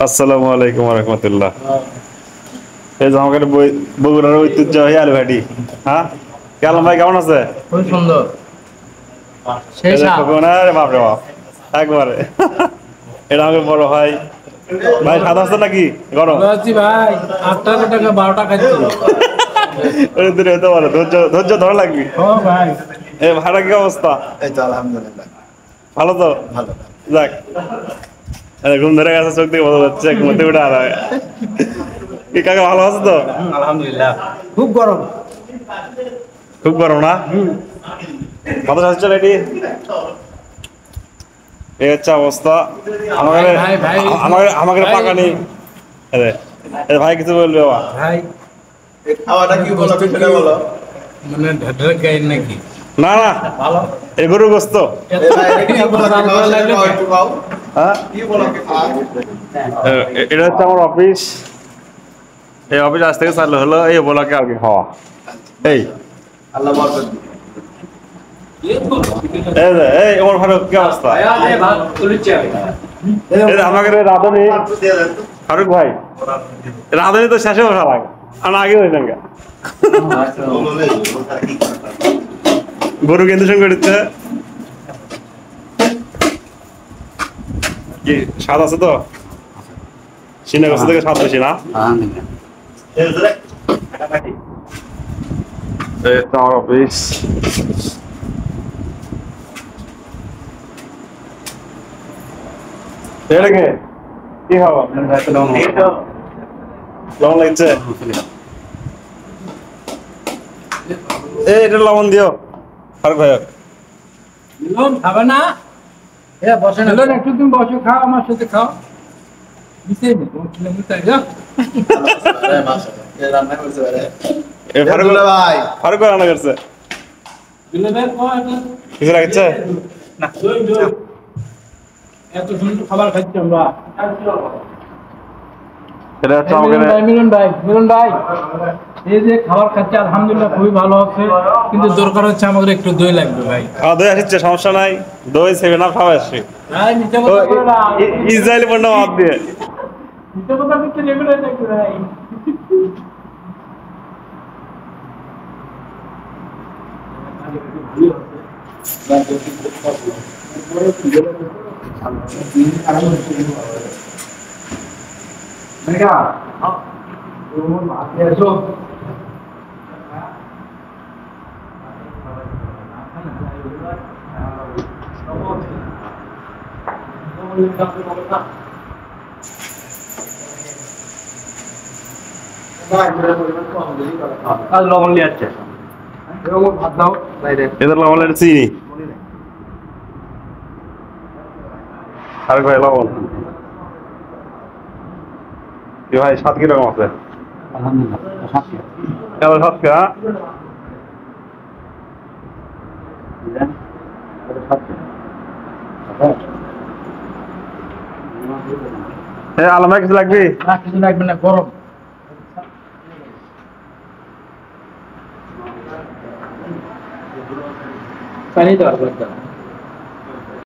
আসসালামু আলাইকুম ওয়া রাহমাতুল্লাহ। এই যে আমাদের বগুড়ার ঐতিহ্য আলু ভাটি। হ্যাঁ, কেমন ভাই, কেমন আছে? খুব সুন্দর। এই যে খোকনের বাপ রে বাপ, একবারে এটা আমাকে বড় ভাই। ভাই স্বাদ আছে নাকি? গরম ভালো আছি ভাই। 8 টাকা 12 টাকা খাচ্ছি। ওই দূরে হতে পারে, ধৈর্য ধৈর্য ধরা লাগবে। ও ভাই, এ ভাড়া কি অবস্থা? এই তো আলহামদুলিল্লাহ ভালো তো? ভালো। যাক, ঘুম ধরে গেছে, চোখ থেকে বোঝা যাচ্ছে, ঘুমোতে উঠে আর কি কাকা ভালো আছে তো? আলহামদুলিল্লাহ। খুব গরম। খুব গরম না? মাথা আসছে রেডি। এই হচ্ছে অবস্থা। আমাকে ভাই, ভাই, আমাকে আমাকে ভাই। পাকা নেই। ভাই কিছু বলবে বাবা? ভাই এই খাওয়াটা কি বলো সেটা বলো। মানে ঢাঢার গায়ের নাকি? না না, ভালো। এই গরু গোস্ত। এই ভাই এটা কি বলো কি খাওয়া সেটা খাও একটু খাও। হ্যাঁ, কি বলো কি খাওয়া? এটা হচ্ছে আমার অফিস। এই অফিস আজ থেকে চালু হলো এই বলাকে আর কি খাওয়া। এই আল্লাহ বরকত দিক। এই ওমর ফারুক, কি অবস্থা? এই যে আমাকে রাধুনি দিয়ে দেন তো। ফারুক ভাই, রাধুনি তো শেষে বসা লাগে, আর আগে হয়েছেন গা। বলো রে, ওটা কি কথা? গরু কেন্দ্র সঙ্গে দিচ্ছে কি স্বাদ আছে তো? সিনে গেছে থেকে স্বাদ বেশি না? এই ধরে এটা কাটি। এই তো আমার অফিস। এটাকে কি খাবো? এই তো লবণ লাগছে? এটা লবণ দিও ফারুক ভাই। মিলন খাবে না? বসে না। মিলন একটু তুমি বসে খাও, আমার সাথে খাও। মিশিয়ে নে, তোমার কিলোমিটার যা। আরে মাশাআল্লাহ। এই রান্না করতে পারে। ফারুক দুলা ভাই। ফারুক ভাই রান্না করছে। মিলনের কয় এটা? কিছু লাগছে? না, দই। এত সুন্দর খাবার খাচ্ছি আমরা। এটা হচ্ছে মিলন ভাই, এই যে খাবার খাচ্ছে আলহামদুলিল্লাহ খুবই ভালো হচ্ছে, কিন্তু দরকার হচ্ছে আমাদের একটু দই লাগবে ভাই। দই আসছে, সমস্যা নাই। দই সেভেন আপ খাওয়া আসছে। ভাই নিচে কথা বলে না। ইসরায়েলি পণ্য বাদ দিয়ে। নিচে কথা বলতে রেগুলার লাগবে ভাই। লবণ নিয়ে আসছে, ভাত দাও বাইরে। এদের লবণ এটা চিনি। ফারুক ভাই লবণ কি ভাই, স্বাদ কিরকম আছে? আলহামদুলিল্লাহ। কেমন স্বাদ কে? আলমা কিছু লাগবে? কিছু লাগবে না, গরম। পানি দেওয়া